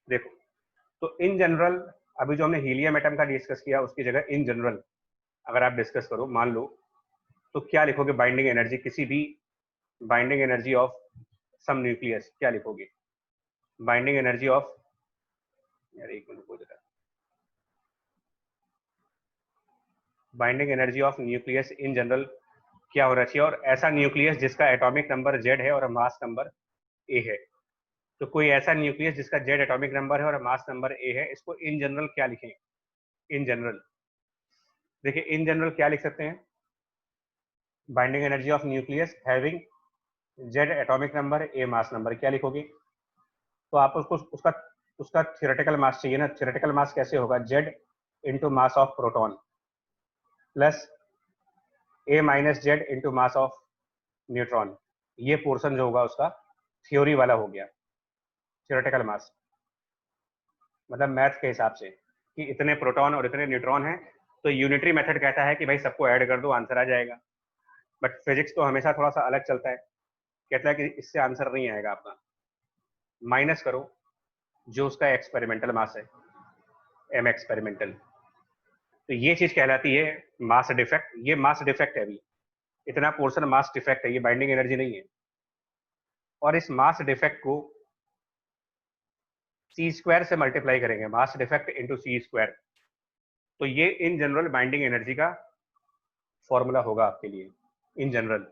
देखो, तो in general अभी जो हमने हीलियम एटम का डिस्कस किया उसकी जगह इन जनरल अगर आप डिस्कस करो, मान लो, तो क्या लिखोगे? बाइंडिंग एनर्जी, किसी भी binding energy of some nucleus, क्या लिखोगे? बाइंडिंग एनर्जी ऑफ, यार एक मिनट हो जाता, binding energy of nucleus in general क्या होना चाहिए? और ऐसा न्यूक्लियस जिसका एटॉमिक नंबर जेड है और मास नंबर ए है। तो कोई ऐसा न्यूक्लियस जिसका जेड एटॉमिक नंबर है और मास नंबर ए है, इसको इन जनरल क्या लिखें? इन जनरल, देखिए इन जनरल क्या लिख सकते हैं? Binding energy of nucleus having Z atomic number A mass number, क्या लिखोगे? तो आप उसको उसका उसका थियोरेटिकल मास चाहिए ना। थियोरेटिकल मास कैसे होगा? Z into mass of proton plus A minus Z into mass of neutron. ये पोर्शन जो होगा उसका थ्योरी वाला हो गया, थियोरेटिकल मास, मतलब मैथ के हिसाब से कि इतने प्रोटॉन और इतने न्यूट्रॉन हैं, तो यूनिटरी मेथड कहता है कि भाई सबको ऐड कर दो, आंसर आ जाएगा। बट फिजिक्स तो हमेशा थोड़ा सा अलग चलता है, कहता है कि इससे आंसर नहीं आएगा आपका, माइनस करो जो उसका एक्सपेरिमेंटल मास है, एम एक्सपेरिमेंटल। तो ये चीज कहलाती है मास डिफेक्ट। ये मास डिफेक्ट है, अभी इतना पोर्शन मास डिफेक्ट है, ये बाइंडिंग एनर्जी नहीं है। और इस मास डिफेक्ट को सी स्क्वायर से मल्टीप्लाई करेंगे, मास डिफेक्ट इंटू सी स्क्वायर। तो ये इन जनरल बाइंडिंग एनर्जी का फॉर्मूला होगा आपके लिए, इन जनरल।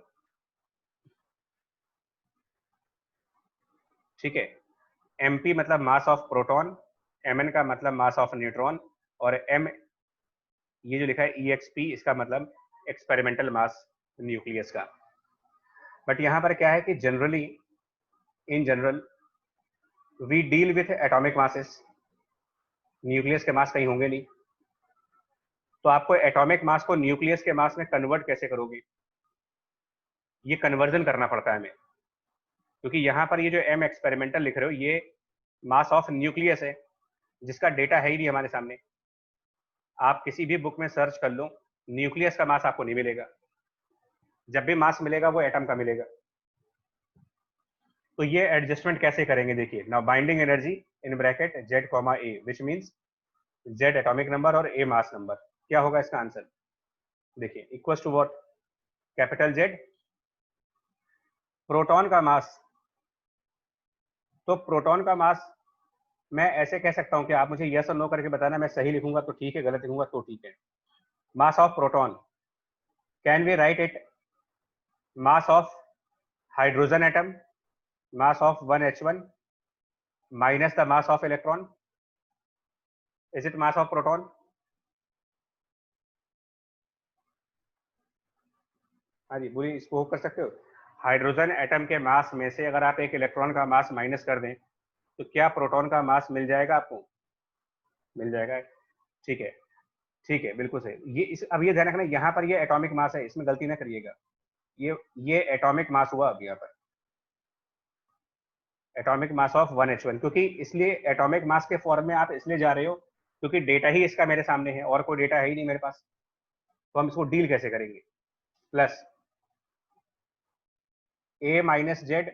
ठीक है, एमपी मतलब मास ऑफ प्रोटॉन, एमएन का मतलब मास ऑफ न्यूट्रॉन, और एम ये जो लिखा है EXP, इसका मतलब एक्सपेरिमेंटल मास न्यूक्लियस का। बट यहां पर क्या है कि generally, in general we deal with atomic masses, nucleus के मास कहीं होंगे नहीं। तो आपको एटॉमिक मास को न्यूक्लियस के मास में कन्वर्ट कैसे करोगे? ये कन्वर्जन करना पड़ता है हमें, क्योंकि यहां पर ये जो एम एक्सपेरिमेंटल लिख रहे हो, ये मास ऑफ न्यूक्लियस है जिसका डेटा है ही नहीं हमारे सामने। आप किसी भी बुक में सर्च कर लो, न्यूक्लियस का मास आपको नहीं मिलेगा। जब भी मास मिलेगा वो एटम का मिलेगा। तो ये एडजस्टमेंट कैसे करेंगे? देखिए, now binding energy in bracket Z comma A, which means Z atomic number और ए मास नंबर। क्या होगा इसका आंसर? देखिए, equal to what? Capital Z, proton का मास। तो प्रोटॉन का मास मैं ऐसे कह सकता हूं कि आप मुझे यस और नो करके बताना, मैं सही लिखूंगा तो ठीक है, गलत लिखूंगा तो ठीक है। Mass of proton, can we write it mass of hydrogen atom, mass of 1H1 minus the mass of electron, is it mass of proton? हाँ जी, पूरी इसको कर सकते हो। हाइड्रोजन एटम के मास में से अगर आप एक इलेक्ट्रॉन का मास माइनस कर दें, तो क्या प्रोटॉन का मास मिल जाएगा आपको? मिल जाएगा। ठीक है, ठीक है, बिल्कुल सही। ये अब ये ध्यान रखना, यहाँ पर ये एटॉमिक मास है, इसमें गलती ना करिएगा। ये एटॉमिक मास हुआ अब यहाँ पर, एटॉमिक मास ऑफ 1H1। क्योंकि इसलिए एटॉमिक मास के फॉर्म में आप इसलिए जा रहे हो क्योंकि डेटा ही इसका मेरे सामने है, और कोई डेटा है ही नहीं मेरे पास। तो हम इसको डील कैसे करेंगे? Plus A minus Z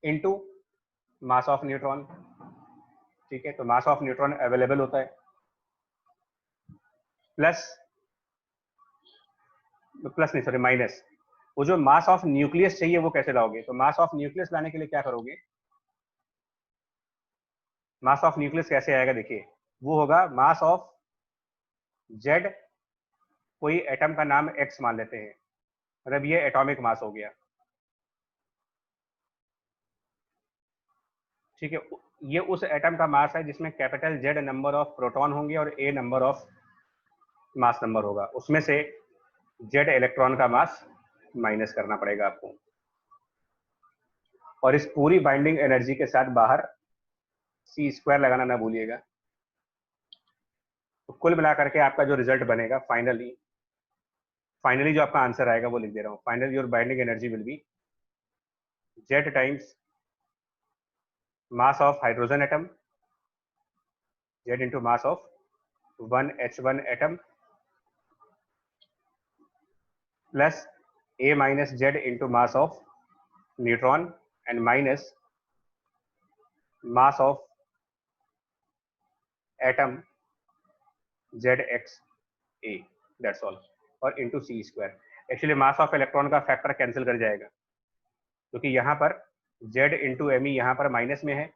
into mass of neutron. ठीक है, तो मास ऑफ न्यूट्रॉन अवेलेबल होता है, प्लस, प्लस नहीं सॉरी माइनस, वो जो मास ऑफ न्यूक्लियस चाहिए वो कैसे लाओगे? तो मास ऑफ न्यूक्लियस लाने के लिए क्या करोगे? मास ऑफ न्यूक्लियस कैसे आएगा? देखिए, वो होगा मास ऑफ जेड, कोई एटम का नाम एक्स मान लेते हैं, मतलब ये एटॉमिक मास हो गया। ठीक है, ये उस एटम का मास है जिसमें capital Z number of proton होंगे और ए नंबर ऑफ मास नंबर होगा। उसमें से जेड इलेक्ट्रॉन का मास माइनस करना पड़ेगा आपको, और इस पूरी बाइंडिंग एनर्जी के साथ बाहर सी स्क्वायर लगाना ना भूलिएगा। तो कुल मिलाकर के आपका जो रिजल्ट बनेगा फाइनली, जो आपका आंसर आएगा वो लिख दे रहा हूँ। Finally your binding energy will be Z times mass of hydrogen atom, Z into mass of 1H1 atom, plus a minus Z into mass of neutron, and minus mass of atom ZXA, that's all, और into C²। Actually mass of electron का factor cancel कर जाएगा, क्योंकि यहाँ पर Z into M यहाँ पर minus में है,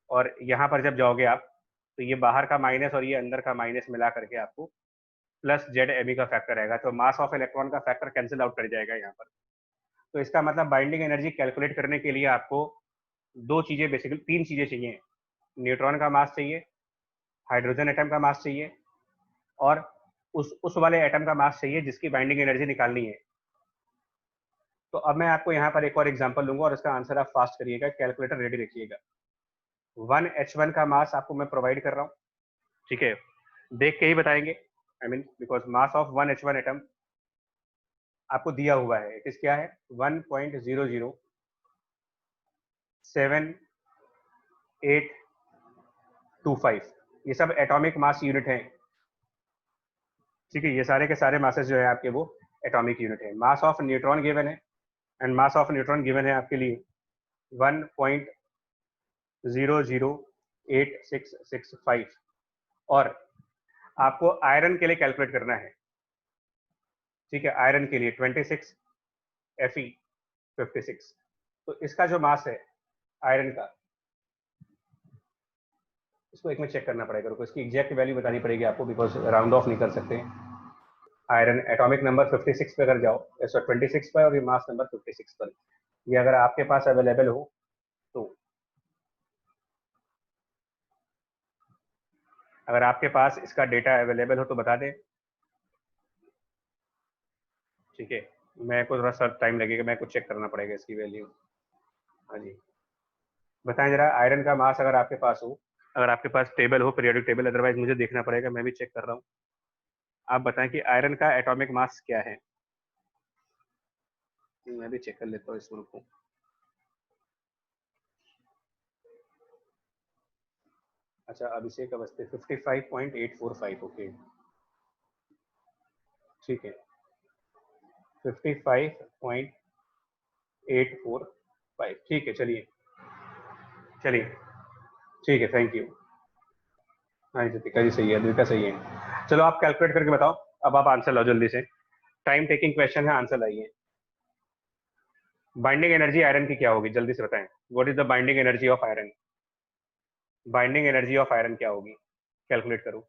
और यहाँ पर जब जाओगे आप तो ये बाहर का माइनस और ये अंदर का माइनस मिला करके आपको प्लस ZMe का फैक्टर रहेगा, तो मास ऑफ इलेक्ट्रॉन का फैक्टर कैंसिल आउट कर जाएगा यहाँ पर। तो इसका मतलब बाइंडिंग एनर्जी कैलकुलेट करने के लिए आपको दो चीजें, बेसिकली तीन चीजें चाहिए। न्यूट्रॉन का मास चाहिए, हाइड्रोजन एटम का मास चाहिए, और उस वाले एटम का मास चाहिए जिसकी बाइंडिंग एनर्जी निकालनी है। तो अब मैं आपको यहाँ पर एक और एग्जांपल लूंगा और इसका आंसर आप फास्ट करिएगा, कैलकुलेटर रेडी रखिएगा। 1H1 का मास आपको मैं प्रोवाइड कर रहा हूँ, ठीक है, देख के ही बताएंगे, I mean because mass of 1H1 atom आपको दिया हुआ है। इट इज क्या है, 1.007825। ये सब एटॉमिक मास यूनिट हैं, ठीक है, ये सारे के सारे मासेस जो है आपके वो एटॉमिक यूनिट है। मास ऑफ न्यूट्रॉन गिवन है, and mass of neutron given है आपके लिए 1.008665, और आपको आयरन के लिए कैलकुलेट करना है, ठीक है, आयरन के लिए 26 Fe56। तो इसका जो मास है आयरन का, इसको एक में चेक करना पड़ेगा, रुको, इसकी एग्जैक्ट वैल्यू बतानी पड़ेगी आपको, बिकॉज राउंड ऑफ नहीं कर सकते। आयरन एटॉमिक नंबर 56 पे अगर जाओ, 26 पर, और ये मास नंबर 56 पर, ये अगर आपके पास अवेलेबल हो तो, अगर आपके पास इसका डेटा अवेलेबल हो तो बता दें, ठीक है। मैं को थोड़ा सा टाइम लगेगा, मैं कुछ चेक करना पड़ेगा इसकी वैल्यू। हाँ जी, बताएं जरा, आयरन का मास अगर आपके पास हो, अगर आपके पास टेबल हो, पीरियोडिक टेबल, अदरवाइज मुझे देखना पड़ेगा, मैं भी चेक कर रहा हूँ। आप बताएं कि आयरन का एटॉमिक मास क्या है, मैं भी चेक कर लेता हूँ इस ग्रुप को। अच्छा, अभिषेक अवस्थी 55.845, ओके, ठीक है, 55.845, ठीक है, चलिए चलिए, ठीक है, थैंक यू। हाँ जी, ज्योतिका जी सही है, द्विका सही है। चलो आप कैलकुलेट करके बताओ, अब आप आंसर लाओ जल्दी से, टाइम टेकिंग क्वेश्चन है, आंसर लाइए। बाइंडिंग एनर्जी आयरन की क्या होगी, जल्दी से बताएं, what is the binding energy of iron, binding energy of iron क्या होगी, कैलकुलेट करो।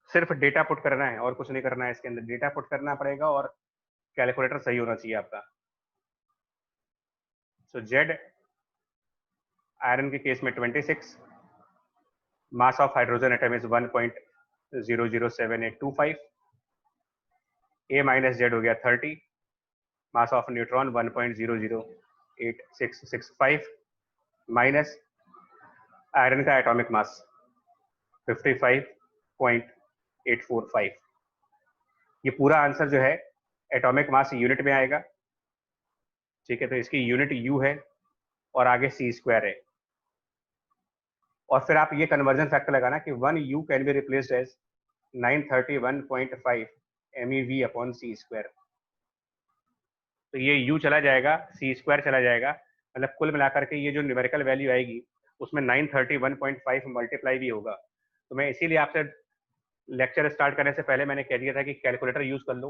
सिर्फ डेटा पुट करना है और कुछ नहीं करना है, इसके अंदर डेटा पुट करना पड़ेगा और कैलकुलेटर सही होना चाहिए आपका। सो जेड आयरन के केस में 26, मास of hydrogen atom is 1.007825, A minus Z हो गया 30, मास ऑफ न्यूट्रॉन 1.008665 माइनस आयरन का एटॉमिक मास 55.845। ये पूरा आंसर जो है एटॉमिक मास यूनिट में आएगा, ठीक है, तो इसकी यूनिट यू है और आगे C² है, और फिर आप ये कन्वर्जन फैक्टर लगाना कि 1U can be replaced as 931.5 MeV upon C²। तो ये U चला जाएगा, C² चला जाएगा, मतलब कुल मिलाकर के ये जो न्यूमेरिकल वैल्यू आएगी उसमें 931.5 मल्टीप्लाई भी होगा। तो मैं इसीलिए आपसे लेक्चर स्टार्ट करने से पहले मैंने कह दिया था कि कैलकुलेटर यूज कर लो,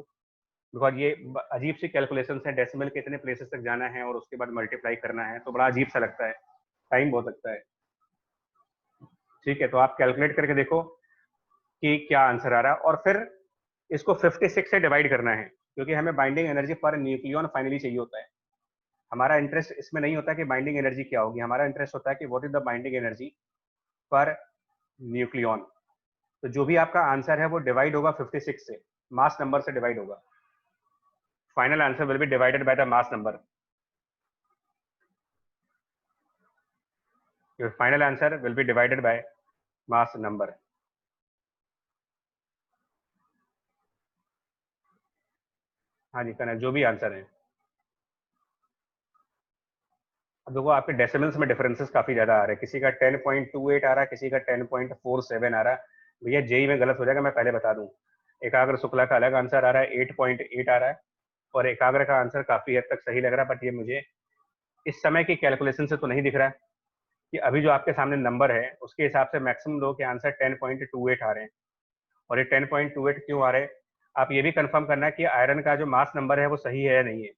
बिकॉज ये अजीब सी कैलकुलेशन है, डेसिमल के इतने प्लेसेस तक जाना है और उसके बाद मल्टीप्लाई करना है, तो बड़ा अजीब सा लगता है, टाइम बहुत लगता है, ठीक है। तो आप कैलकुलेट करके देखो कि क्या आंसर आ रहा है, और फिर इसको 56 से डिवाइड करना है, क्योंकि हमें binding energy per nucleon finally चाहिए होता है। हमारा इंटरेस्ट इसमें नहीं होता कि बाइंडिंग एनर्जी क्या होगी, हमारा इंटरेस्ट होता है कि what is the binding energy per nucleon. तो जो भी आपका आंसर है वो डिवाइड होगा 56 से, मास नंबर से डिवाइड होगा। Final answer will be divided by the mass number. Your final answer will be divided by mass number. हाँ जी, करना जो भी आंसर है। अब देखो आपके डेसिमल्स में डिफरेंसेस काफी ज्यादा आ रहे हैं, किसी का 10.28 आ रहा है, किसी का 10.47 आ रहा है। भैया जेई में गलत हो जाएगा, मैं पहले बता दूं। एकाग्र शुक्ला का अलग आंसर आ रहा है, 8.8 आ रहा है, और एकाग्र का आंसर काफी हद तक सही लग रहा है, बट ये मुझे इस समय की कैलकुलेशन से तो नहीं दिख रहा है, कि अभी जो आपके सामने नंबर है उसके हिसाब से मैक्सिमम लोगों के आंसर 10.28 आ रहे हैं। और ये 10.28 क्यों आ रहे हैं, आप ये भी कंफर्म करना है कि आयरन का जो मास नंबर है वो सही है या नहीं है।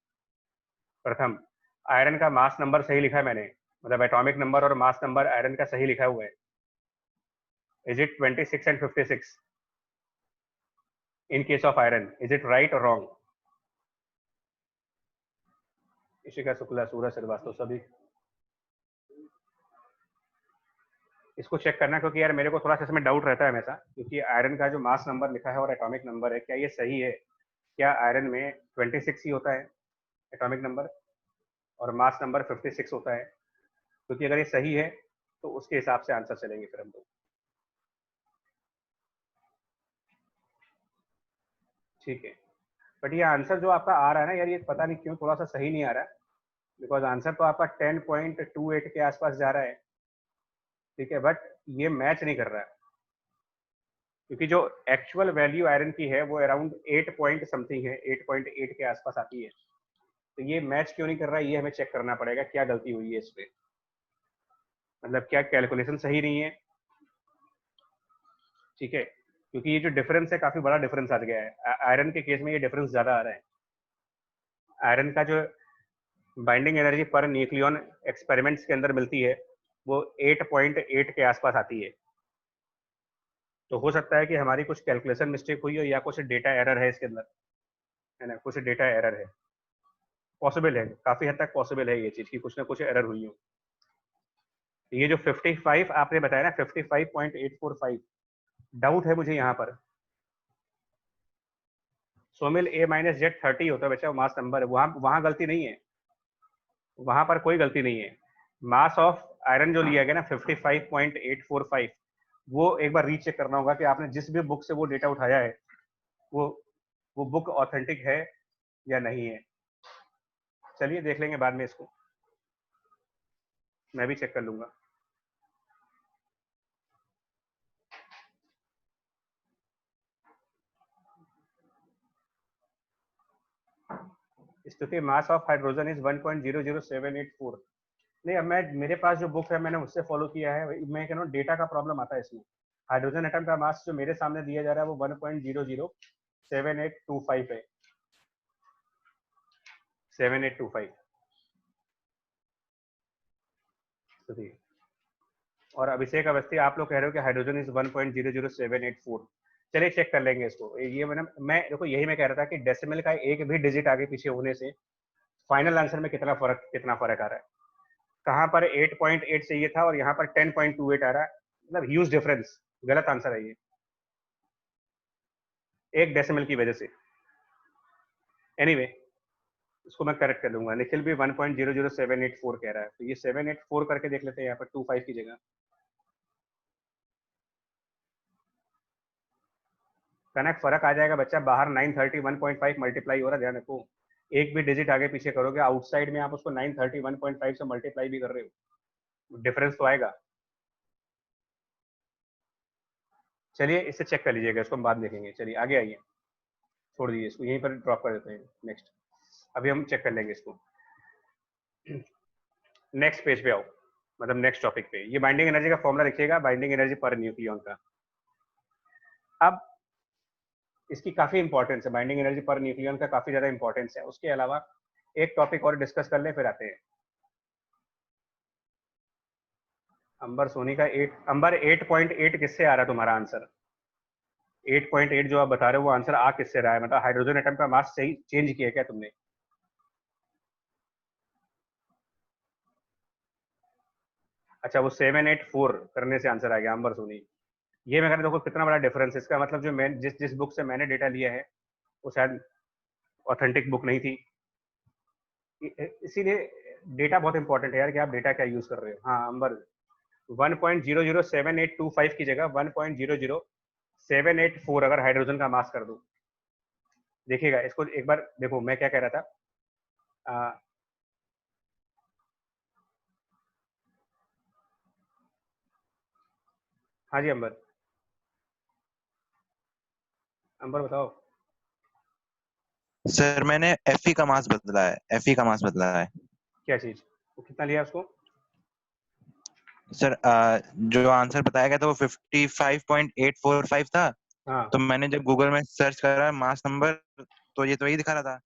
प्रथम, आयरन का मास नंबर सही लिखा है मैंने, मतलब एटॉमिक नंबर और मास नंबर आयरन का सही लिखा हुआ है। Is it 26 and 56 in case of iron? Is it right और रॉन्ग? इशिका शुक्ला, सूरज श्रीवास्तव, सभी इसको चेक करना, क्योंकि यार मेरे को थोड़ा सा इसमें डाउट रहता है हमेशा, क्योंकि आयरन का जो मास नंबर लिखा है और एटॉमिक नंबर है, क्या ये सही है? क्या आयरन में 26 ही होता है एटॉमिक नंबर और मास नंबर 56 होता है? क्योंकि अगर ये सही है तो उसके हिसाब से आंसर चलेंगे फिर हम लोग। ठीक है, बट ये आंसर जो आपका आ रहा है ना यार, ये पता नहीं क्यों थोड़ा सा सही नहीं आ रहा है, बिकॉज आंसर तो आपका 10.28 के आसपास जा रहा है, ठीक है, बट ये मैच नहीं कर रहा है, क्योंकि जो एक्चुअल वैल्यू आयरन की है वो अराउंड 8 पॉइंट समथिंग है, 8.8 के आसपास आती है। तो ये मैच क्यों नहीं कर रहा है, ये हमें चेक करना पड़ेगा, क्या गलती हुई है इस पे, मतलब क्या कैलकुलेशन सही नहीं है, ठीक है, क्योंकि ये जो डिफरेंस है काफी बड़ा डिफरेंस आ गया है। आयरन के केस में ये डिफरेंस ज्यादा आ रहा है। आयरन का जो binding energy per nucleon experiments के अंदर मिलती है वो 8.8 के आसपास आती है। तो हो सकता है कि हमारी कुछ कैलकुलेशन मिस्टेक हुई हो या कुछ डेटा एरर है इसके अंदर, है ना, कुछ डेटा एरर है, पॉसिबल है, काफी हद तक पॉसिबल है ये चीज की कुछ ना कुछ एरर हुई हो। ये जो 55 आपने बताया ना, 55.845, डाउट है मुझे यहाँ पर। सोमिल A-Z 30 होता है बच्चा, मास नंबर है, वहां वहां गलती नहीं है, वहां पर कोई गलती नहीं है। मास ऑफ आयरन जो लिया गया ना 55.845, वो एक बार रीचेक करना होगा कि आपने जिस भी बुक से वो डेटा उठाया है वो वो बुक ऑथेंटिक है या नहीं है। चलिए देख लेंगे बाद में इसको, मैं भी चेक कर लूंगा। स्तुति, मास ऑफ हाइड्रोजन इज 1.00784। नहीं, अब मैं मेरे पास जो बुक है मैंने उससे फॉलो किया है, मैं कह रहा हूँ डेटा का प्रॉब्लम आता है इसमें। हाइड्रोजन एटम का मास जो मेरे सामने दिया जा रहा है वो 1.00785 है, 7825। स्तुति और अभिषेक अवस्थी, आप लोग कह रहे हो कि हाइड्रोजन इज 1.00784। चलिए चेक कर लेंगे इसको। ये मैं देखो यही मैं कह रहा था कि डेसिमल का एक भी डिजिट आगे पीछे होने से फाइनल आंसर में कितना फर्क आ रहा है। कहाँ पर 8.8 चाहिए था और यहाँ पर 10.28 आ रहा है, मतलब ह्यूज डिफरेंस। गलत आंसर है ये, एक डेसिमल की वजह से। एनीवे इसको मैं करेक्ट कर लूंगा। निखिल भी 1.00784 कह रहा है, तो ये 784 करके देख लेते हैं यहाँ पर 25 की जगह। कनक फर्क आ जाएगा बच्चा, बाहर 931.5 मल्टीप्लाई हो रहा है, ध्यान रखो। एक भी डिजिट आगे पीछे करोगे, आउटसाइड में आप उसको 931.5 से मल्टीप्लाई भी कर रहे हो, डिफरेंस तो आएगा। चलिए इसे चेक कर लीजिएगा, इसको हम बाद देखेंगे। चलिए आगे आइए, छोड़ दीजिए इसको, यहीं पर ड्रॉप कर देते हैं। नेक्स्ट, अभी हम चेक कर लेंगे इसको। नेक्स्ट पेज पे आओ, मतलब नेक्स्ट टॉपिक पे। ये बाइंडिंग एनर्जी का फॉर्मूला लिखिएगा, बाइंडिंग एनर्जी पर न्यूक्लियन का। अब इसकी काफी इंपॉर्टेंस है, बाइंडिंग एनर्जी पर न्यूक्लियन का काफी ज्यादा इंपॉर्टेंस है। उसके अलावा एक टॉपिक और डिस्कस कर ले, फिर आते हैं। अंबर सोनी का 8.8 किससे आ रहा है तुम्हारा आंसर? 8.8 जो आप बता रहे हो वो आंसर आ किससे रहा है? मतलब हाइड्रोजन एटम का मास सही चेंज किया क्या तुमने? अच्छा, वो 784 करने से आंसर आ गया अंबर सोनी। ये मैं देखो कितना बड़ा डिफरेंस है। इसका मतलब जो मैं जिस जिस बुक से मैंने डेटा लिया है वो शायद ऑथेंटिक बुक नहीं थी। इसीलिए डेटा बहुत इंपॉर्टेंट है यार, कि आप डेटा क्या यूज कर रहे हो। हाँ अंबर, 1.00785 की जगह 1.00784 अगर हाइड्रोजन का मास कर दो, देखिएगा इसको एक बार देखो। मैं क्या कह रहा था, हाँ जी अंबर, अंबर बताओ। सर मैंने एफई का मास बदला है, एफई का मास बदला है। क्या चीज, वो कितना लिया उसको? सर जो आंसर बताया गया था वो 55.845 था। हाँ। तो मैंने जब गूगल में सर्च करा मास नंबर, तो ये तो यही दिखा रहा था।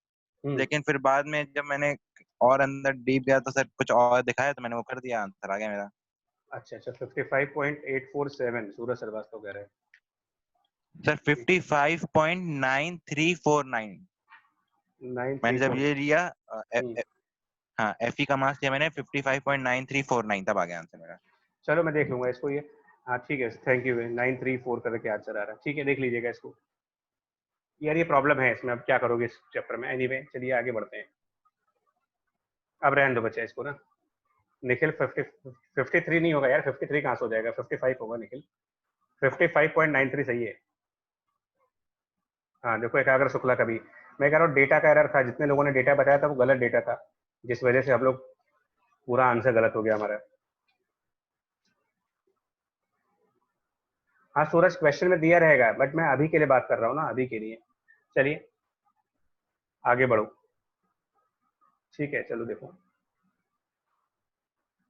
लेकिन फिर बाद में जब मैंने और अंदर डीप गया तो सर कुछ और दिखाया, तो मैंने वो कर दिया, आंसर आ गया मेरा। अच्छा अच्छा, 55.847 सूरज श्रीवास्तव कह रहे हैं। सर 55.9349। मैंने जब 934। ये लिया हाँ एफई का मास लिया मैंने, 55.9349 तब आ गया आंसर मेरा। चलो मैं देख लूंगा इसको ये। हाँ ठीक है, थैंक यू। 934 करके आंसर आ रहा है, ठीक है देख लीजिएगा इसको। यार ये प्रॉब्लम है इसमें, अब क्या करोगे इस चैप्टर में। एनीवे चलिए आगे बढ़ते हैं। अब रहने दो बच्चा इसको ना। निखिल 53 नहीं होगा यार, 53 कहाँ से हो जाएगा, 55 होगा निखिल। 55.93 सही है। हाँ देखो एकाग्र शुक्ला का भी, मैं कह रहा हूँ डेटा का एरर था, जितने लोगों ने डेटा बताया था वो गलत डेटा था, जिस वजह से हम लोग पूरा आंसर गलत हो गया हमारा। हाँ सूरज, क्वेश्चन में दिया रहेगा, बट मैं अभी के लिए बात कर रहा हूँ ना, अभी के लिए। चलिए आगे बढ़ो। ठीक है चलो देखो,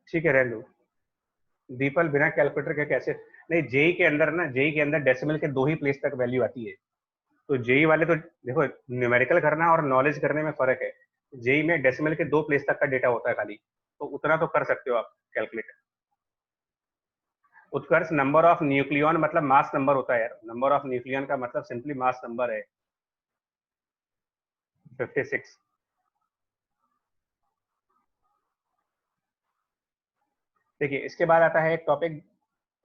ठीक है रहने दो। दीपल बिना कैलकुलेटर के कैसे, नहीं जेई के अंदर ना, जेई के अंदर डेसिमल के 2 ही प्लेस तक वैल्यू आती है। तो जेई वाले तो देखो, न्यूमेरिकल करना और नॉलेज करने में फर्क है। जेई में डेसिमल के 2 प्लेस तक का डेटा होता है खाली, तो उतना तो कर सकते हो आप calculate. Utkarsh number of nucleon मतलब मास नंबर होता है यार, नंबर ऑफ न्यूक्लियन का मतलब सिंपली मास नंबर है। 56। देखिए इसके बाद आता है एक टॉपिक,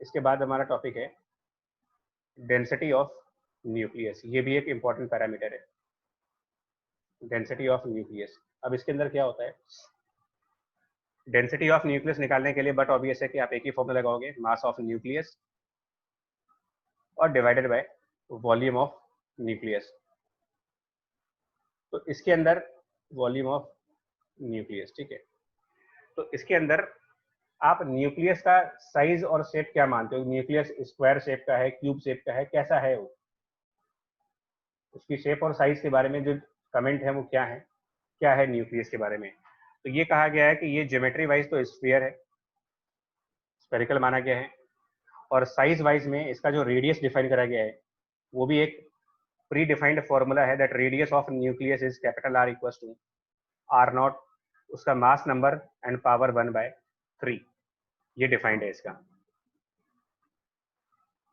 इसके बाद हमारा टॉपिक है डेंसिटी ऑफ न्यूक्लियस। ये भी एक इंपॉर्टेंट पैरामीटर है, डेंसिटी ऑफ न्यूक्लियस। अब इसके अंदर क्या होता है, डेंसिटी ऑफ न्यूक्लियस निकालने के लिए बट ऑब्वियस है कि आप एक ही फॉर्मूला लगाओगे, मास ऑफ न्यूक्लियस और divided by volume of nucleus. तो इसके अंदर वॉल्यूम ऑफ न्यूक्लियस, ठीक है। तो इसके अंदर आप न्यूक्लियस का साइज और शेप क्या मानते हो, न्यूक्लियस स्क्वायर शेप का है, क्यूब शेप का है, कैसा है वो, उसकी शेप और साइज के बारे में जो कमेंट है वो क्या है न्यूक्लियस के बारे में। तो ये कहा गया है कि ये ज्योमेट्री वाइज तो स्फीयर है, स्फेरिकल माना गया है, और साइज वाइज में इसका जो रेडियस डिफाइन करा गया है वो भी एक प्री डिफाइंड फॉर्मूला है, that radius of nucleus is capital R equal to R not, उसका मास नंबर एंड पावर 1/3। ये डिफाइंड है इसका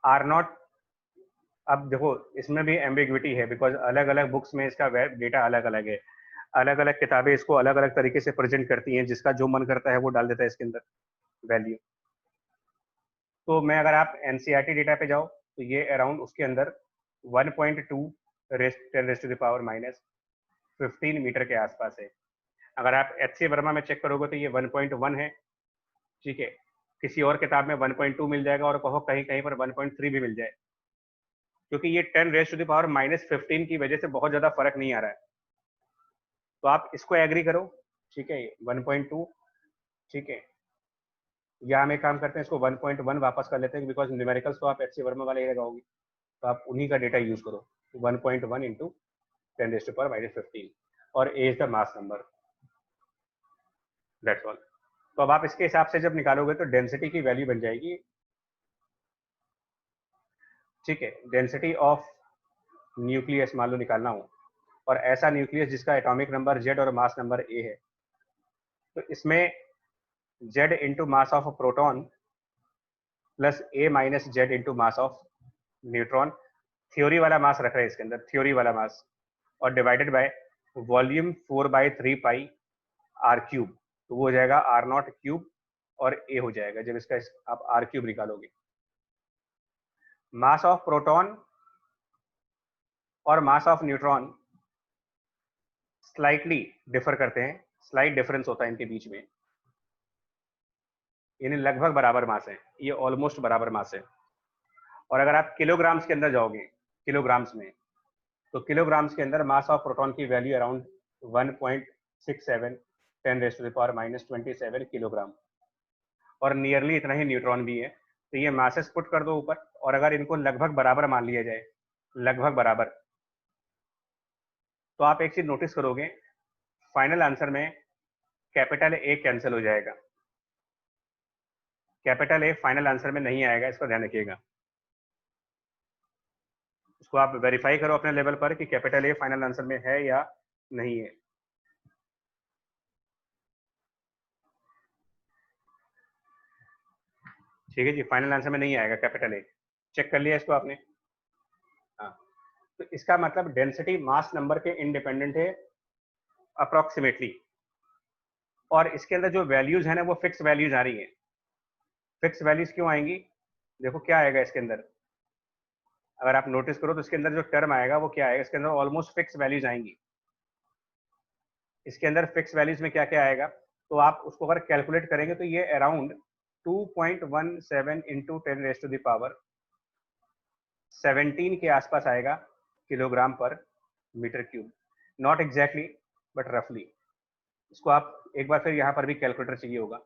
आर नॉट। अब देखो इसमें भी एम्बिग्विटी है, बिकॉज अलग अलग बुक्स में इसका डेटा अलग अलग है, अलग अलग किताबें इसको अलग अलग तरीके से प्रेजेंट करती हैं, जिसका जो मन करता है वो डाल देता है इसके अंदर वैल्यू। तो मैं अगर आप एनसीईआरटी डेटा पे जाओ तो ये अराउंड उसके अंदर 1.2 10⁻⁻15 मीटर के आसपास है। अगर आप एच सी वर्मा में चेक करोगे तो ये 1.1 है, ठीक है। किसी और किताब में 1.2 मिल जाएगा, और कहो कहीं कहीं पर 1.3 भी मिल जाए, क्योंकि ये 10⁻⁻15 की वजह से बहुत ज्यादा फर्क नहीं आ रहा है। तो आप इसको एग्री करो, ठीक है 1.2, ठीक है। या हम एक काम करते हैं, इसको 1.1 वापस कर लेते हैं, बिकॉज न्यूमेरिकल्स तो आप एच सी वर्मा वाले ही लगाओगे, तो आप उन्हीं का डेटा यूज करो। 1.1 इंटू 10⁻⁻15 और A is the mass number, that's all. तो अब आप इसके हिसाब से जब निकालोगे तो डेंसिटी की वैल्यू बन जाएगी, ठीक है। डेंसिटी ऑफ न्यूक्लियस मान लो निकालना हो, और ऐसा न्यूक्लियस जिसका एटॉमिक नंबर जेड और मास नंबर ए है, तो इसमें Z into mass of proton plus A minus Z into mass of neutron, theory वाला मास रख रहे हैं इसके अंदर, थ्योरी वाला मास, और divided by volume 4/3 pi R cube, तो वो हो जाएगा आर नॉट क्यूब, और ए हो जाएगा जब इसका आप आर क्यूब निकालोगे। मास ऑफ प्रोटॉन और मास ऑफ न्यूट्रॉन स्लाइटली डिफर करते हैं, स्लाइट डिफरेंस होता है इनके बीच में, यानी लगभग बराबर मास है, ये ऑलमोस्ट बराबर मास है। और अगर आप किलोग्राम्स के अंदर जाओगे, किलोग्राम्स में, तो किलोग्राम्स के अंदर मास ऑफ प्रोटॉन की वैल्यू अराउंड 1.67 10⁻⁻27 किलोग्राम, और नियरली इतना ही न्यूट्रॉन भी है। तो ये मासेस पुट कर दो ऊपर, और अगर इनको लगभग बराबर मान लिया जाए, लगभग बराबर, तो आप एक चीज नोटिस करोगे, फाइनल आंसर में कैपिटल ए कैंसिल हो जाएगा, कैपिटल ए फाइनल आंसर में नहीं आएगा, इसको ध्यान रखिएगा। इसको आप वेरीफाई करो अपने लेवल पर कि कैपिटल ए फाइनल आंसर में है या नहीं है। ठीक है जी, फाइनल आंसर में नहीं आएगा कैपिटल ए। चेक कर लिया इसको आपने? हाँ, तो इसका मतलब डेंसिटी मास नंबर के इंडिपेंडेंट है अप्रोक्सीमेटली, और इसके अंदर जो वैल्यूज है ना वो फिक्स वैल्यूज आ रही है। फिक्स वैल्यूज क्यों आएंगी? देखो क्या आएगा इसके अंदर, अगर आप नोटिस करो तो इसके अंदर जो टर्म आएगा वो क्या आएगा, इसके अंदर ऑलमोस्ट फिक्स वैल्यूज आएंगी। इसके अंदर फिक्स वैल्यूज में क्या क्या आएगा, तो आप उसको अगर कैलकुलेट करेंगे तो ये अराउंड 2.17 इंटू 10⁻17 के आसपास आएगा किलोग्राम पर metre cube. Not exactly but रफली। इसको आप एक बार फिर यहाँ पर भी कैलकुलेटर चाहिए होगा।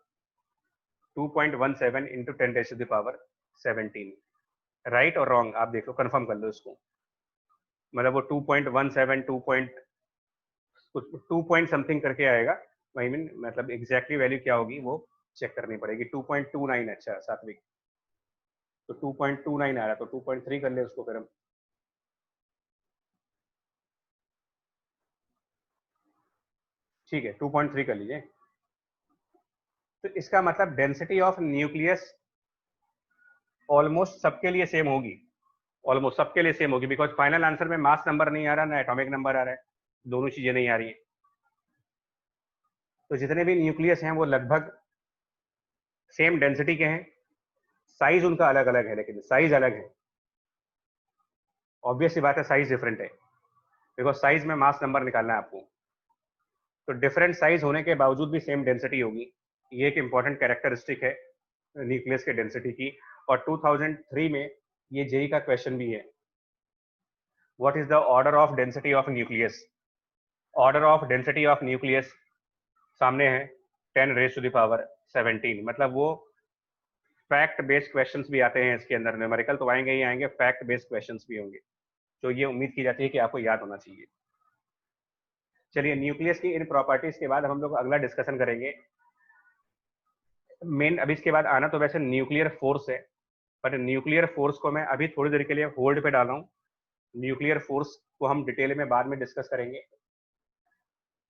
2.17 इंटू 10⁻17, राइट और रॉन्ग आप देख लो, कंफर्म कर लो इसको। मतलब वो 2.17 2 पॉइंट समथिंग करके आएगा। आई मीन मतलब एग्जैक्टली वैल्यू क्या होगी वो चेक करनी पड़ेगी। 2.29, अच्छा सात्विक, तो 2.29 आ रहा, तो 2.3 कर ले उसको फिर हम। ठीक है, 2.3 कर लीजिए। तो इसका मतलब डेंसिटी ऑफ न्यूक्लियस ऑलमोस्ट सबके लिए सेम होगी, ऑलमोस्ट सबके लिए सेम होगी, बिकॉज फाइनल आंसर में मास नंबर नहीं आ रहा ना एटॉमिक नंबर आ रहा है, दोनों चीजें नहीं आ रही है। तो जितने भी न्यूक्लियस हैं वो लगभग सेम डेंसिटी के हैं, साइज उनका अलग अलग है, लेकिन साइज अलग है। ऑब्वियस सी बात है, साइज डिफरेंट है, बिकॉज साइज में मास नंबर निकालना है आपको। तो डिफरेंट साइज होने के बावजूद भी सेम डेंसिटी होगी, ये एक इंपॉर्टेंट कैरेक्टरिस्टिक है न्यूक्लियस के डेंसिटी की। और 2003 में ये जेई का क्वेश्चन भी है, what is the order of density of nucleus. Order of density of nucleus सामने है 10⁻17। मतलब वो फैक्ट बेस्ड क्वेश्चंस भी आते हैं इसके अंदर, न्यूमेरिकल तो आएंगे ही आएंगे, फैक्ट बेस्ड क्वेश्चंस भी होंगे, तो ये उम्मीद की जाती है कि आपको याद होना चाहिए। चलिए, न्यूक्लियस की इन प्रॉपर्टीज के बाद हम लोग अगला डिस्कशन करेंगे मेन। अभी इसके बाद आना तो वैसे न्यूक्लियर फोर्स है, पर न्यूक्लियर फोर्स को मैं अभी थोड़ी देर के लिए होल्ड पे डाला हूँ। न्यूक्लियर फोर्स को हम डिटेल में बाद में डिस्कस करेंगे,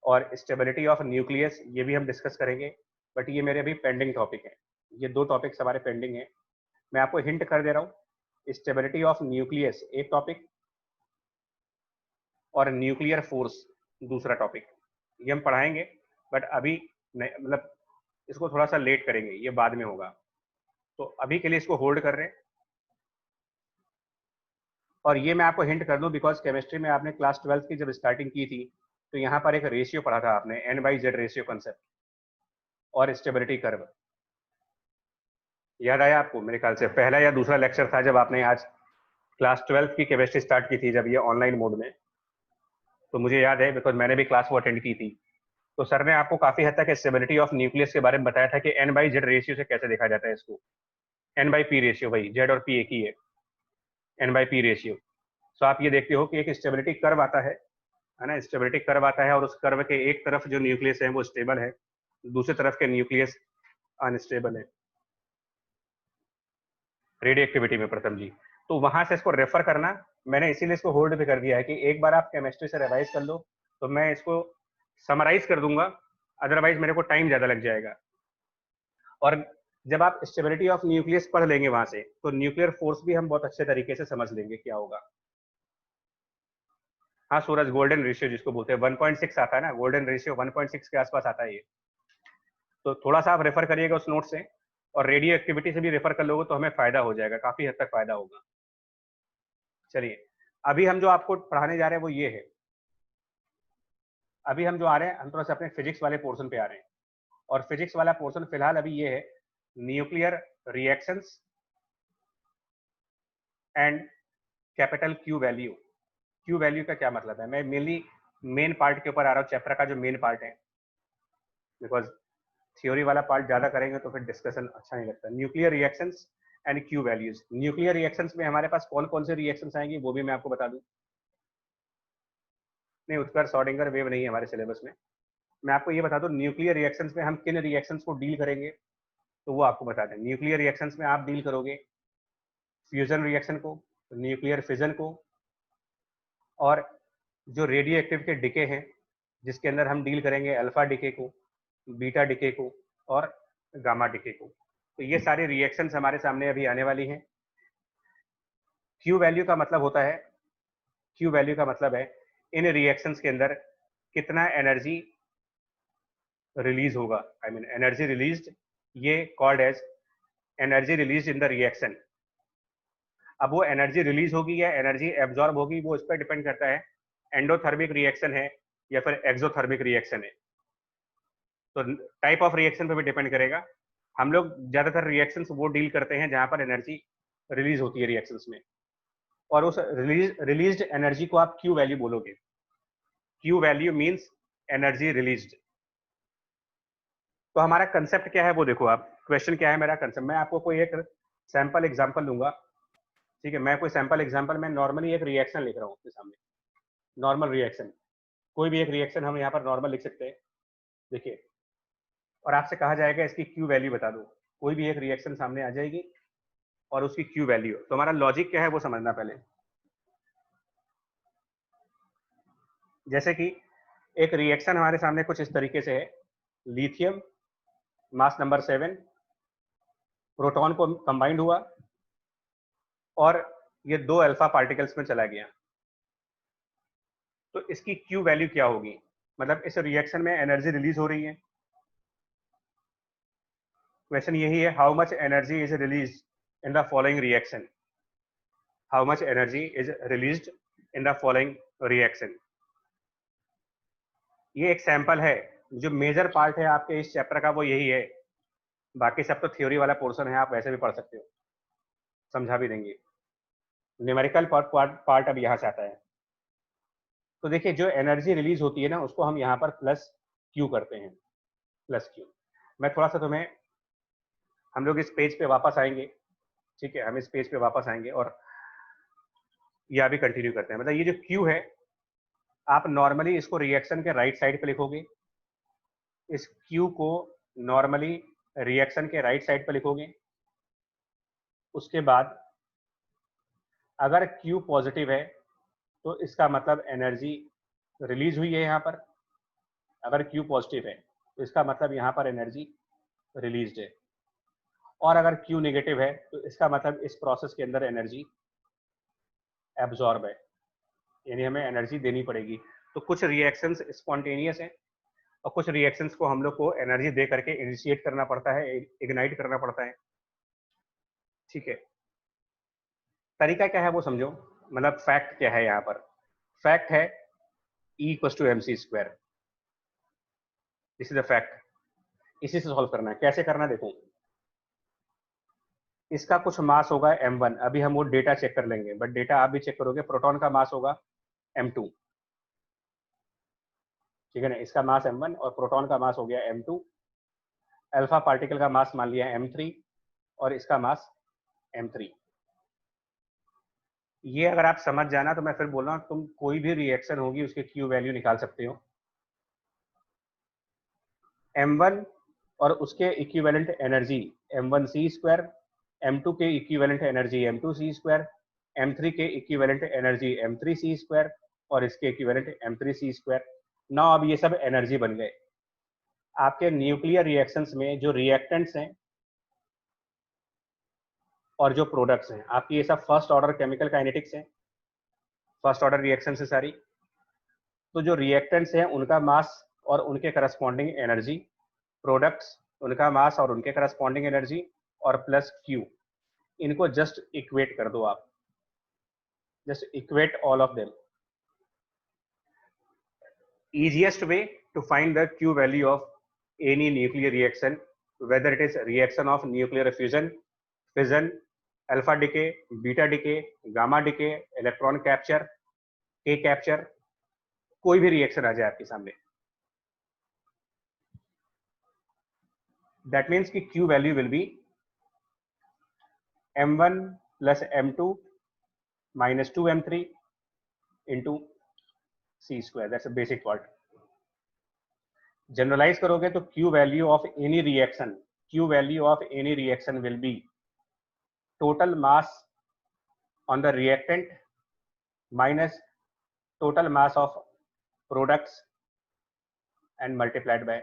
और स्टेबिलिटी ऑफ न्यूक्लियस ये भी हम डिस्कस करेंगे, बट ये मेरे अभी पेंडिंग टॉपिक है। ये दो टॉपिक्स हमारे पेंडिंग है, मैं आपको हिंट कर दे रहा हूँ। स्टेबिलिटी ऑफ न्यूक्लियस एक टॉपिक, और न्यूक्लियर फोर्स दूसरा टॉपिक, ये हम पढ़ाएंगे, बट अभी मतलब इसको थोड़ा सा लेट करेंगे, ये बाद में होगा। तो अभी के लिए इसको होल्ड कर रहे हैं। और ये मैं आपको हिंट कर दूं, बिकॉज केमिस्ट्री में आपने क्लास 12 की जब स्टार्टिंग की थी तो यहाँ पर एक रेशियो पढ़ा था आपने, N/Z रेशियो कंसेप्ट और स्टेबिलिटी कर्व। याद आया आपको? मेरे ख्याल से पहला या दूसरा लेक्चर था जब आपने आज क्लास 12 की केमिस्ट्री स्टार्ट की थी, जब ये ऑनलाइन मोड में। तो मुझे याद है बिकॉज मैंने भी क्लास वो अटेंड की थी। तो सर ने आपको काफी हद तक स्टेबिलिटी ऑफ न्यूक्लियस के बारे में बताया था कि N/Z रेशियो से कैसे देखा जाता है इसको। N/P रेशियो, भाई Z और P एक ही है, N/P रेशियो। तो आप ये देखते हो कि एक स्टेबिलिटी कर्व आता है ना, स्टेबिलिटी कर्व आता है, और उस कर्व के एक तरफ जो न्यूक्लियस है वो स्टेबल है, दूसरी तरफ के न्यूक्लियस अनस्टेबल है रेडियो एक्टिविटी में, प्रथम जी। तो वहां से इसको रेफर करना, मैंने इसीलिए इसको होल्ड पे कर दिया है कि एक बार आप केमिस्ट्री से रिवाइज कर लो तो मैं इसको समराइज कर दूंगा, अदरवाइज मेरे को टाइम ज्यादा लग जाएगा। और जब आप स्टेबिलिटी ऑफ न्यूक्लियस पढ़ लेंगे वहां से, तो न्यूक्लियर फोर्स भी हम बहुत अच्छे तरीके से समझ लेंगे क्या होगा। हाँ सूरज, गोल्डन रेशियो जिसको बोलते हैं 1.6 आता है ना, गोल्डन रेशियो 1.6 के आसपास आता है ये। तो थोड़ा सा आप रेफर करिएगा उस नोट से, और रेडियो एक्टिविटी से भी रेफर कर लोगे तो हमें फायदा हो जाएगा, काफी हद तक फायदा होगा। चलिए, अभी हम जो आपको पढ़ाने जा रहे हैं वो ये है। अभी हम जो आ रहे हैं, हम थोड़ा सा अपने फिजिक्स वाले पोर्शन पे आ रहे हैं, और फिजिक्स वाला पोर्शन फिलहाल अभी ये है, nuclear reactions and capital Q value. Q value का क्या मतलब है, मैं मेनली मेन पार्ट के ऊपर आ रहा हूँ, चैप्टर का जो मेन पार्ट है, बिकॉज थ्योरी वाला पार्ट ज्यादा करेंगे तो फिर डिस्कशन अच्छा नहीं लगता। Nuclear reactions and Q values. Nuclear reactions में हमारे पास कौन कौन से रिएक्शंस आएंगी वो भी मैं आपको बता दूं। नहीं, उत्कर्ष श्रोडिंगर वेव नहीं है हमारे सिलेबस में। मैं आपको ये बता दूं, न्यूक्लियर रिएक्शंस में हम किन रिएक्शंस को डील करेंगे। तो वो आपको बता दें। न्यूक्लियर रिएक्शंस में आप डील करोगे फ्यूजन रिएक्शन को, न्यूक्लियर फिजन को, और जो रेडियो एक्टिव के डिके हैं जिसके अंदर हम डील करेंगे अल्फा डिके को, बीटा डिके को और गामा डिके को। तो ये सारी रिएक्शंस हमारे सामने अभी आने वाली हैं। क्यू वैल्यू का मतलब होता है, क्यू वैल्यू का मतलब है इन रिएक्शंस के अंदर कितना एनर्जी रिलीज होगा, आई मीन एनर्जी रिलीज्ड, ये called as energy release in the reaction. अब वो एनर्जी रिलीज होगी या एनर्जी एब्जॉर्ब होगी वो इस पर डिपेंड करता है एंडोथर्मिक रिएक्शन है या फिर एक्सोथर्मिक रिएक्शन है। तो टाइप ऑफ रिएक्शन पे भी डिपेंड करेगा। हम लोग ज्यादातर रिएक्शंस वो डील करते हैं जहां पर एनर्जी रिलीज होती है रिएक्शंस में, और उस रिलीज्ड एनर्जी को आप क्यू वैल्यू बोलोगे। Q value means energy released. तो हमारा कंसेप्ट क्या है वो देखो आप, क्वेश्चन क्या है मेरा कंसेप्ट। मैं आपको कोई एक सैंपल एग्जांपल लूंगा, ठीक है। मैं कोई सैंपल एग्जांपल में नॉर्मली एक रिएक्शन लिख रहा हूँ आपके सामने, नॉर्मल रिएक्शन, कोई भी एक रिएक्शन हम यहाँ पर नॉर्मल लिख सकते हैं, देखिए, और आपसे कहा जाएगा इसकी क्यू वैल्यू बता दो। कोई भी एक रिएक्शन सामने आ जाएगी और उसकी क्यू वैल्यू। तो हमारा लॉजिक क्या है वो समझना पहले। जैसे कि एक रिएक्शन हमारे सामने कुछ इस तरीके से है, लिथियम मास नंबर 7 प्रोटॉन को कंबाइंड हुआ और ये 2 अल्फा पार्टिकल्स में चला गया। तो इसकी क्यू वैल्यू क्या होगी, मतलब इस रिएक्शन में एनर्जी रिलीज हो रही है। क्वेश्चन यही है, how much energy is release in the following reaction, how much energy is released in the following reaction. ये एक सैंपल है। जो मेजर पार्ट है आपके इस चैप्टर का वो यही है, बाकी सब तो थ्योरी वाला पोर्शन है, आप वैसे भी पढ़ सकते हो, समझा भी देंगे। न्यूमेरिकल पार्ट अब यहाँ से आता है। तो देखिए जो एनर्जी रिलीज होती है ना उसको हम यहाँ पर प्लस क्यू करते हैं, प्लस क्यू। मैं थोड़ा सा तुम्हें, हम लोग इस पेज पे वापस आएंगे, ठीक है, हम इस पेज पे वापस आएंगे और यह भी कंटिन्यू करते हैं। मतलब ये जो क्यू है आप नॉर्मली इसको रिएक्शन के राइट साइड पे लिखोगे, इस क्यू को नॉर्मली रिएक्शन के राइट साइड पे लिखोगे। उसके बाद अगर क्यू पॉजिटिव है तो इसका मतलब एनर्जी रिलीज हुई है यहाँ पर, अगर क्यू पॉजिटिव है तो इसका मतलब यहाँ पर एनर्जी रिलीज्ड है, और अगर क्यू नेगेटिव है तो इसका मतलब इस प्रोसेस के अंदर एनर्जी एब्जॉर्ब है, यानी हमें एनर्जी देनी पड़ेगी। तो कुछ रिएक्शंस स्पॉन्टेनियस हैं और कुछ रिएक्शंस को हम लोग को एनर्जी दे करके इनिशिएट करना पड़ता है, इग्नाइट करना पड़ता है, ठीक है। तरीका क्या है वो समझो, मतलब फैक्ट क्या है यहाँ पर। फैक्ट है E=mc², this is the fact. इसी से सॉल्व करना है। कैसे करना देखो, इसका कुछ मास होगा m1, अभी हम वो डेटा चेक कर लेंगे, बट डेटा आप भी चेक करोगे। प्रोटॉन का मास होगा m2, ठीक है ना, इसका मास m1 और प्रोटॉन का मास हो गया m2। अल्फा पार्टिकल का मास मान लिया m3 और इसका मास m3। ये अगर आप समझ जाना तो मैं फिर बोल रहा हूँ तुम कोई भी रिएक्शन होगी उसके क्यू वैल्यू निकाल सकते हो। m1 और उसके इक्विवेलेंट एनर्जी m1c², m2 के इक्विवेलेंट एनर्जी m2c², m3 के इक्विवेलेंट एनर्जी m3c² और इसके इक्विवेलेंट m3c²। नाउ अब ये सब एनर्जी बन गए। आपके न्यूक्लियर रिएक्शंस में जो रिएक्टेंट्स हैं और जो प्रोडक्ट्स हैं आपकी, ये सब फर्स्ट ऑर्डर केमिकल काइनेटिक्स हैं, फर्स्ट ऑर्डर रिएक्शन से सारी। तो जो रिएक्टेंट्स हैं उनका मास और उनके करस्पॉन्डिंग एनर्जी, प्रोडक्ट्स उनका मास और उनके करस्पॉन्डिंग एनर्जी, और प्लस क्यू, इनको जस्ट इक्वेट कर दो आप, just equate all of them. easiest way to find the Q value of any nuclear reaction, whether it is reaction of nuclear fusion, fission, alpha decay, beta decay, gamma decay, electron capture, K capture, कोई भी reaction आ जाए आपके सामने, that means कि Q value will be m1 plus m2 minus 2m3 into c², that's a basic part। Generalise करोगे तो Q value of any reaction, Q value of any reaction will be total mass on the reactant minus total mass of products and multiplied by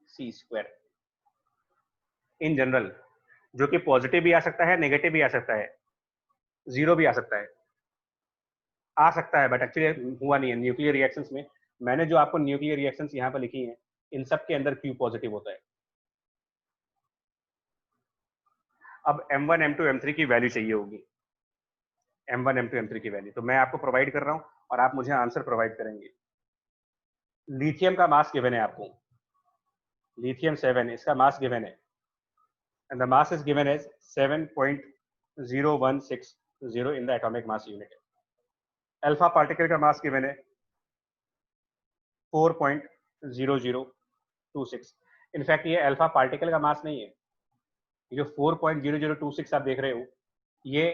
C square. In general, जो कि positive भी आ सकता है, negative भी आ सकता है, zero भी आ सकता है, बट एक्चुअली हुआ नहीं है न्यूक्लियर रिएक्शंस में। मैंने जो आपको न्यूक्लियर रिएक्शंस यहाँ पर लिखी हैं, इन सब के अंदर Q पॉजिटिव होता है। अब M1, M2, M3 की वैल्यू चाहिए होगी, M1, M2, M3 की वैल्यू तो मैं आपको प्रोवाइड कर रहा हूँ और आप मुझे आंसर प्रोवाइड करेंगे। लिथियम का मास गिवन है आपको, लिथियम 7, इसका मास गिवन है and the mass is given as 7.0160 in the atomic mass unit. Alpha particle का मास गिवन है 4.0026। इनफैक्ट ये अल्फा पार्टिकल का मास नहीं है, ये जो 4.0026 आप देख रहे हो ये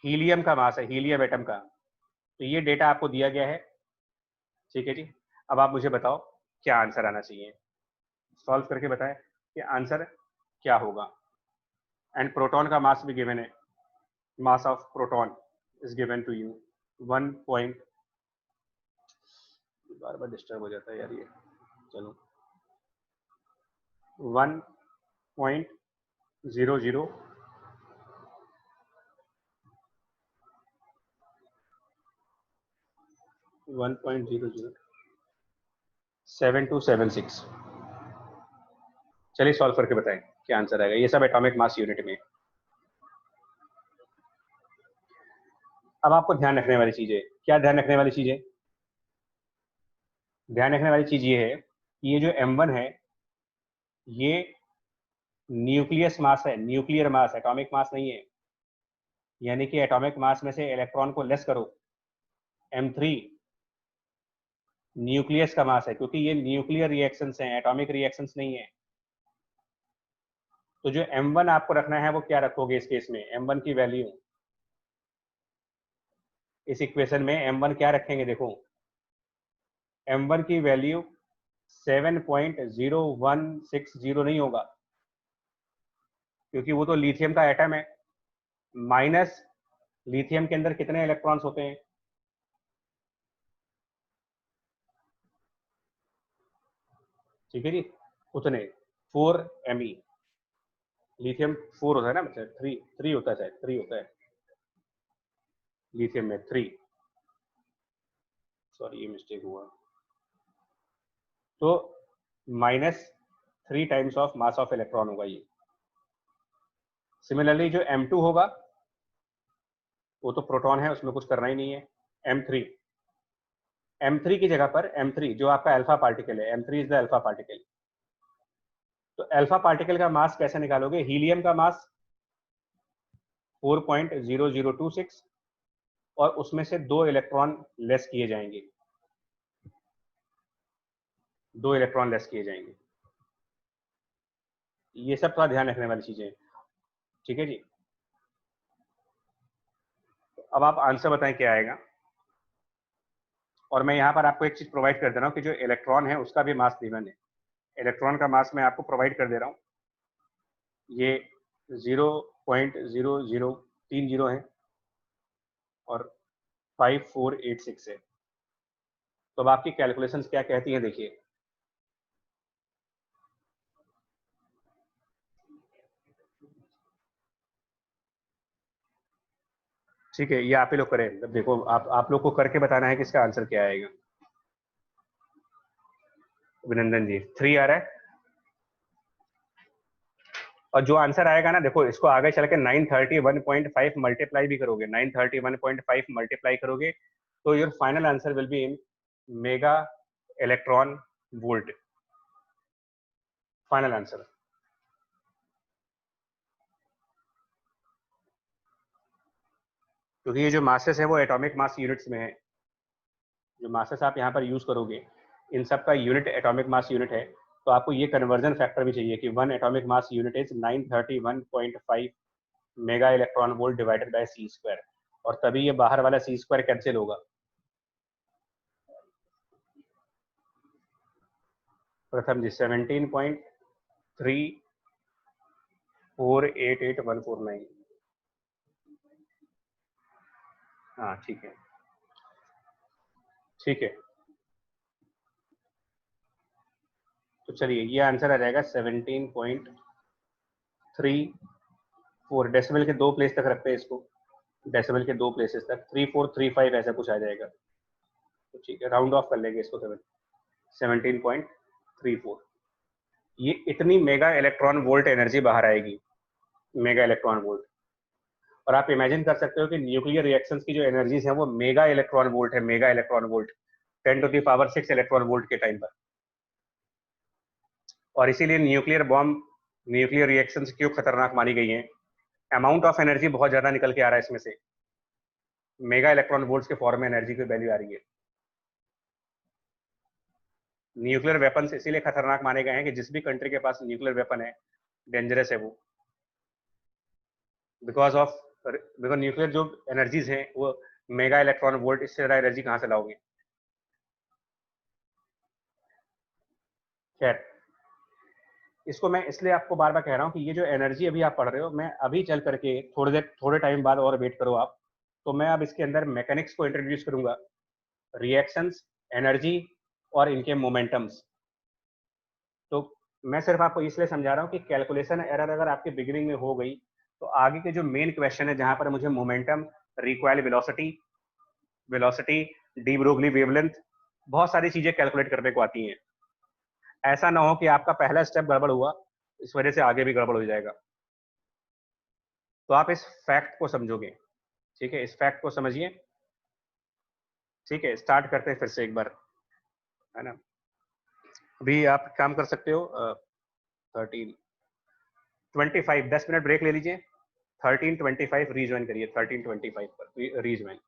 हीलियम का मास है, हीलियम एटम का। तो ये डेटा आपको दिया गया है, ठीक है जी। अब आप मुझे बताओ क्या आंसर आना चाहिए, सॉल्व करके बताएं कि आंसर क्या होगा। एंड प्रोटॉन का मास भी गिवन है, mass of proton is given to you 1. बार बार डिस्टर्ब हो जाता है यार ये, चलो 1.00 1.007276। चलिए सॉल्व करके बताएं क्या आंसर आएगा। ये सब एटॉमिक मास यूनिट में। अब आपको ध्यान रखने वाली चीज है, क्या ध्यान रखने वाली चीज है? ध्यान रखने वाली चीज ये है कि ये जो M1 है ये न्यूक्लियस मास है, न्यूक्लियर मास, एटॉमिक मास नहीं है। यानी कि एटॉमिक मास में से इलेक्ट्रॉन को लेस करो, M3 न्यूक्लियस का मास है, क्योंकि ये न्यूक्लियर रिएक्शंस हैं, एटॉमिक रिएक्शंस नहीं है। तो जो M1 आपको रखना है वो क्या रखोगे इस केस में? M1 की वैल्यू इस इक्वेशन में M1 क्या रखेंगे? देखो M1 की वैल्यू 7.0160 नहीं होगा, क्योंकि वो तो लिथियम का एटम है। माइनस लिथियम के अंदर कितने इलेक्ट्रॉन्स होते हैं? ठीक है जी, उतने 4 Me। लिथियम 4 होता है ना, मतलब 3 होता है, शायद 3 होता है लिथियम में, 3। सॉरी ये मिस्टेक हुआ। तो -3 times of mass of electron होगा ये। सिमिलरली जो M2 होगा वो तो प्रोटॉन है, उसमें कुछ करना ही नहीं है। M3 की जगह पर M3 जो आपका अल्फा पार्टिकल है, M3 is the alpha particle. तो अल्फा पार्टिकल का मास कैसे निकालोगे? हीलियम का मास 4.0026 और उसमें से 2 इलेक्ट्रॉन लेस किए जाएंगे, 2 इलेक्ट्रॉन लेस किए जाएंगे। ये सब थोड़ा ध्यान रखने वाली चीजें, ठीक है जी। अब आप आंसर बताएं क्या आएगा। और मैं यहाँ पर आपको एक चीज प्रोवाइड कर दे रहा हूँ कि जो इलेक्ट्रॉन है उसका भी मास गिवन है। इलेक्ट्रॉन का मास मैं आपको प्रोवाइड कर दे रहा हूँ, ये 0.0030 है और 5486 है। तो अब आपकी कैलकुलेशंस क्या कहती हैं, देखिए। ठीक है, ये आप ही लोग करें, मतलब देखो आप लोग को करके बताना है कि इसका आंसर क्या आएगा। अभिनंदन जी 3 आ रहा है। और जो आंसर आएगा ना, देखो इसको आगे चल के 931.5 मल्टीप्लाई भी करोगे, 931.5 मल्टीप्लाई करोगे तो your final answer will be in mega electron volt, final answer. क्योंकि ये जो मासेस है वो एटॉमिक मास यूनिट्स में है। जो मासेस आप यहाँ पर यूज करोगे इन सब का यूनिट एटॉमिक मास यूनिट है। तो आपको ये कन्वर्जन फैक्टर भी चाहिए कि 1 atomic mass unit is 931.5 mega electron volt divided by C square, और तभी ये बाहर वाला सी स्क्वायर कैंसिल होगा। प्रथम जी 17.3 488149। हाँ ठीक है, ठीक है। तो चलिए ये आंसर आ जाएगा 17.34। डेसिमल के 2 प्लेस तक रखते हैं इसको, डेसिमल के 2 प्लेसेस तक 3435 ऐसा कुछ आ जाएगा। तो ठीक है, राउंड ऑफ कर लेंगे इसको 17.34। ये इतनी मेगा इलेक्ट्रॉन वोल्ट एनर्जी बाहर आएगी, मेगा इलेक्ट्रॉन वोल्ट। और आप इमेजिन कर सकते हो कि न्यूक्लियर रिएक्शंस की जो एनर्जीज है वो मेगा इलेक्ट्रॉन वोल्ट है, mega electron volt, 10⁻⁶ electron volt के टाइम पर। और इसीलिए न्यूक्लियर बॉम्ब, न्यूक्लियर रिएक्शंस क्यों खतरनाक मानी गई हैं, अमाउंट ऑफ एनर्जी बहुत ज्यादा निकल के आ रहा है इसमें से, मेगा इलेक्ट्रॉन वोल्ट्स के फॉर्म में एनर्जी की वैल्यू आ रही है। न्यूक्लियर वेपन्स इसीलिए खतरनाक माने गए हैं कि जिस भी कंट्री के पास न्यूक्लियर वेपन है, डेंजरस है वो, बिकॉज न्यूक्लियर जो एनर्जीज हैं वो मेगा इलेक्ट्रॉन वोल्ट, इससे ज्यादा एनर्जी कहां से लाओगे। खैर, इसको मैं इसलिए आपको बार बार कह रहा हूं कि ये जो एनर्जी अभी आप पढ़ रहे हो, मैं अभी चल करके थोड़े टाइम बाद और वेट करो आप, तो मैं अब इसके अंदर मैकेनिक्स को इंट्रोड्यूस करूंगा, रिएक्शंस, एनर्जी और इनके मोमेंटम्स। तो मैं सिर्फ आपको इसलिए समझा रहा हूँ कि कैलकुलेशन एरर अगर आपके बिगिनिंग में हो गई तो आगे के जो मेन क्वेश्चन है जहां पर मुझे momentum, recoil velocity, de Broglie wavelength, बहुत सारी चीजें कैलकुलेट करने को आती हैं। ऐसा ना हो कि आपका पहला स्टेप गड़बड़ हुआ, इस वजह से आगे भी गड़बड़ हो जाएगा। तो आप इस फैक्ट को समझोगे, ठीक है, इस फैक्ट को समझिए। ठीक है, स्टार्ट करते हैं फिर से एक बार, है ना। अभी आप काम कर सकते हो 13:25, 10 मिनट ब्रेक ले लीजिए, 13:25 रीज्वाइन करिए, 13:25 पर रीज्वाइन।